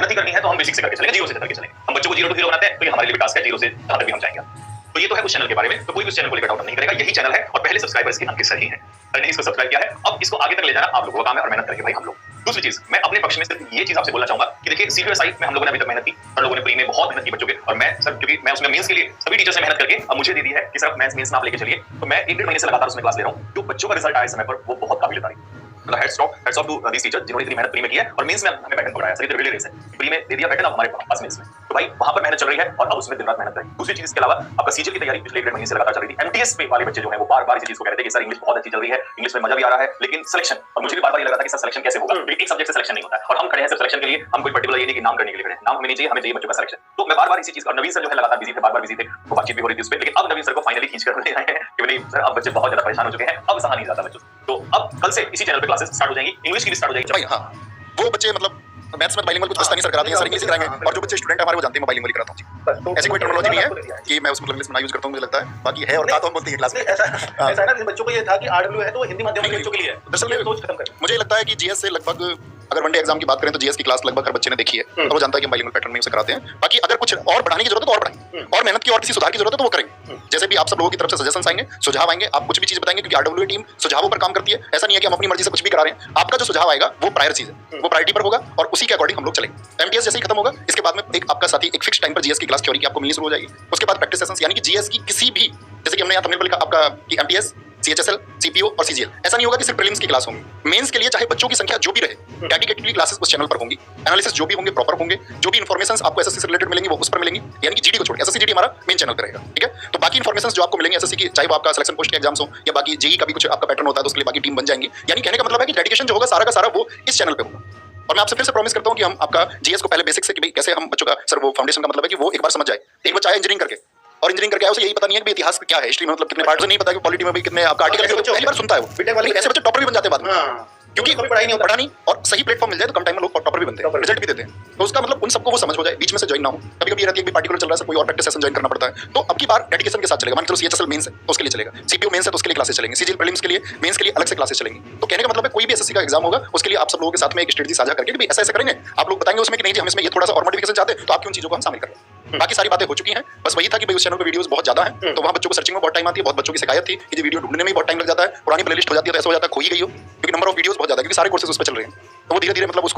मेहनत ही करनी है तो हम बेसिक से करके चलेंगे, जीरो से करके चलेंगे। हम बच्चों को जीरो टू हीरो बनाते हैं तो ये हमारे लिए टास्क है, जीरो से जहां तक भी हम जाएंगे। तो ये तो है उस चैनल के बारे में, तो कोई उस चैनल को लेकर डाउट नहीं करेगा, यही चैनल है और पहले सब्सक्राइबर्स की अंकित सर ही है। मैंने इसको सब्सक्राइब किया है, अब इसको आगे तक ले जाना आप लोगों का काम है और मेहनत करेंगे भाई हम लोग। दूसरी चीज मैं अपने पक्ष में सिर्फ ये चीज आपसे बोलना चाहूंगा कि देखिए सीरियस में हम लोगों ने अभी तक मेहनत की, हम लोगों ने प्री में बहुत मेहनत की बच्चों के, और मैं सर क्योंकि मैं उसमें मेंस के लिए सभी टीचर्स ने मेहनत करके अब मुझे दे दी है कि सर मेंस में आप लेके चलिए, तो मैं 1-1.5 महीने से लगातार उसमें क्लास ले रहा हूं। जो बच्चों का रिजल्ट आया समय पर वो बहुत काबिल तारीफ, मतलब heads off to this teacher जिन्होंने इतनी मेहनत प्री में की है और मेंस में हमें बैठन पकड़ाया। सर ये रियली रेस है, प्री में दे दिया बैठन, अब हमारे पास मेंस में, तो भाई वहां पर मेहनत चल रही है और अब उसमें दिन रात मेहनत करें। दूसरी चीज इसके अलावा आपका सीजीएल की तैयारी पिछले 1.5 महीने से लगातार चल रही थी। एमटीएस पे वाले बच्चे जो है वो बार-बार इस चीज को कह रहे थे कि सर इंग्लिश बहुत अच्छी चल रही है, इंग्लिश में मजा भी आ रहा है, लेकिन सिलेक्शन, और मुझे भी बार-बार ये लगा था कि सर सिलेक्शन कैसे होगा, एक सब्जेक्ट से सिलेक्शन नहीं होता है और हम खड़े हैं सिर्फ सिलेक्शन के लिए, हम कोई पर्टिकुलर ये नहीं कि नाम करने के लिए खड़े हैं, नाम हमें नहीं चाहिए, हमें चाहिए बच्चों का सिलेक्शन। तो मैं बार-बार इसी चीज, और नवीन सर जो है लगातार बिजी थे, बार-बार बिजी थे, वो बातचीत भी हो रही थी उस पे, लेकिन अब नवीन सर को फाइनली खींच कर ले आए हैं कि नहीं सर अब बच्चे बहुत ज्यादा परेशान हो चुके हैं, अब सहा नहीं जाता बच्चों से। तो अब कल से इसी चैनल पे क्लासेस स्टार्ट हो जाएंगी, इंग्लिश की भी स्टार्ट हो जाएगी। भाई हाँ, वो बच्चे मतलब मैथ्स में बाइलिंगुअल कुछ नहीं सर कराते हैं, सर इंग्लिश कराएंगे, और जो बच्चे स्टूडेंट हमारे वो जानते हैं मैं बाइलिंगुअल कराता हूँ। ऐसी कोई टर्मिनोलॉजी नहीं है कि मैं उसमें इंग्लिश में यूज करता हूँ, मुझे लगता है बाकी है और था तो हम बोलते हैं क्लास में। ऐसा है ना, बच्चों को ये था कि आरडब्ल्यू है तो हिंदी माध्यम के बच्चों के लिए है, दरअसल सोच खत्म कर। मुझे लगता है कि जीएस से लगभग अगर वनडे एग्जाम की बात करें तो जीएस की क्लास लगभग हर बच्चे ने देखी है और वो जानता है कि हम बाइलिंगुअल पैटर्न में उसे कराते हैं। बाकी अगर कुछ और बढ़ाने की जरूरत है तो और बढ़ाएंगे, और मेहनत की और किसी सुधार की जरूरत है तो वो करेंगे। जैसे भी आप सब लोगों की तरफ से सजेशंस आएंगे, सुझाव आएंगे, आप कुछ भी चीज बताएंगे, क्योंकि आरडब्ल्यू टीम सुझावों पर काम करती है। ऐसा नहीं है कि हम अपनी मर्जी से कुछ भी करा रहे हैं, आपका जो सुझाव आएगा वो प्रायर चीज है, वो प्रायोरिटी पर होगा और उसी के अकॉर्डिंग हम लोग चलेंगे। एमटीएस जैसे ही खत्म होगा इसके बाद में एक आपका साथी एक फिक्स टाइम पर जीएस की क्लास थ्योरी की आपको मिलनी शुरू हो जाएगी। उसके बाद प्रैक्टिस सेशंस, यानी कि जीएस की किसी भी, जैसे कि हमने यहाँ थंबनेल पर लिखा आपका कि एमटीएस, सीएचएसएल, सीपीओ और सीजीएल, ऐसा नहीं होगा कि सिर्फ प्रीलिम्स की क्लास होंगी। मेंस के लिए चाहे बच्चों की संख्या जो भी रहे, डेडिकेटेडली क्लासेस उस चैनल पर होंगी, एनालिसिस जो भी होंगे प्रॉपर होंगे, जो भी इन्फॉर्मेशंस आपको एसएससी से रिलेटेड मिलेंगी वो उस पर मिलेंगी, यानी कि जीडी को छोड़ एसएससी जीडी हमारा मेन चैनल पर रहेगा, ठीक है। तो बाकी इन्फॉर्मेशंस जो आपको मिलेंगे एसएससी की, चाहे वो आपका सिलेक्शन पोस्ट के एग्जाम्स हो या बाकी जेई का भी कुछ आपका पैटर्न होता है तो उसके लिए बाकी टीम बन जाएंगी। यानी कहने का मतलब है कि डेडिकेशन जो होगा सारा का सारा वो इस चैनल पे होगा। और मैं आपसे फिर से प्रॉमिस करता हूं कि हम आपका जीएस को पहले बेसिक से कि भाई कैसे हम बच्चों का, सर वो फाउंडेशन का मतलब है कि वो एक बार समझ जाए। एक बच्चा है इंजीनियरिंग करके और इंजीनियरिंग करके आया, उसे यही पता नहीं है कि इतिहास क्या है, हिस्ट्री में मतलब कितने पार्ट्स नहीं पता, कि पॉलिटी में भी कितने आपका आर्टिकल पहली बार सुनता है वो, ऐसे बच्चे टॉपर भी बन जाते हैं बाद में, क्योंकि पढ़ा नहीं और सही प्लेटफॉर्म मिल जाए तो कम टाइम में लोग टॉपर भी बनते हैं, रिजल्ट भी देते हैं। तो उसका मतलब उन सबको वो समझ हो जाए, बीच में से ज्वाइन ना हो। कभी कभी ये रहती है कि पार्टिकुलर चल रहा है, कोई और प्रैक्टिस सेशन ज्वाइन करना पड़ता है, तो अब की बार डेडिकेशन के साथ चलेगा। मान लो सीएचएसएल मेंस है तो उसके लिए चलेगा, सीपीओ मेंस है तो उसके लिए क्लासेस चलेंगे, सीजीएल प्रीलिम्स के लिए, मेंस के लिए अलग से क्लासेस चलेंगी। तो कहने का मतलब है कोई भी एसएससी का एग्जाम होगा उसके लिए आप सब लोगों के साथ में एक स्ट्रेटजी साझा करके कि ऐसा ऐसा करेंगे, आप लोग बताएंगे उसमें कि नहीं जी हम इसमें ये थोड़ा सा और मॉडिफिकेशन चाहते हैं, तो आपकी उन चीजों को हम शामिल करें। बाकी सारी बातें हो चुकी हैं, बस वही था कि भाई उस चैनल पे वीडियोस बहुत ज्यादा हैं, तो वहां बच्चों को सर्चिंग में बहुत टाइम आती है, बहुत बच्चों की शिकायत थी कि वीडियो ढूंढने में बहुत टाइम लग जाता है, पुरानी प्लेलिस्ट हो जाती है तो ऐसा हो जाता है खो ही गई हो, क्योंकि नंबर ऑफ वीडियोस बहुत ज्यादा है, क्योंकि सारे कोर्सेज उस पर चल रहे हैं। तो वो धीरे धीरे मतलब उसको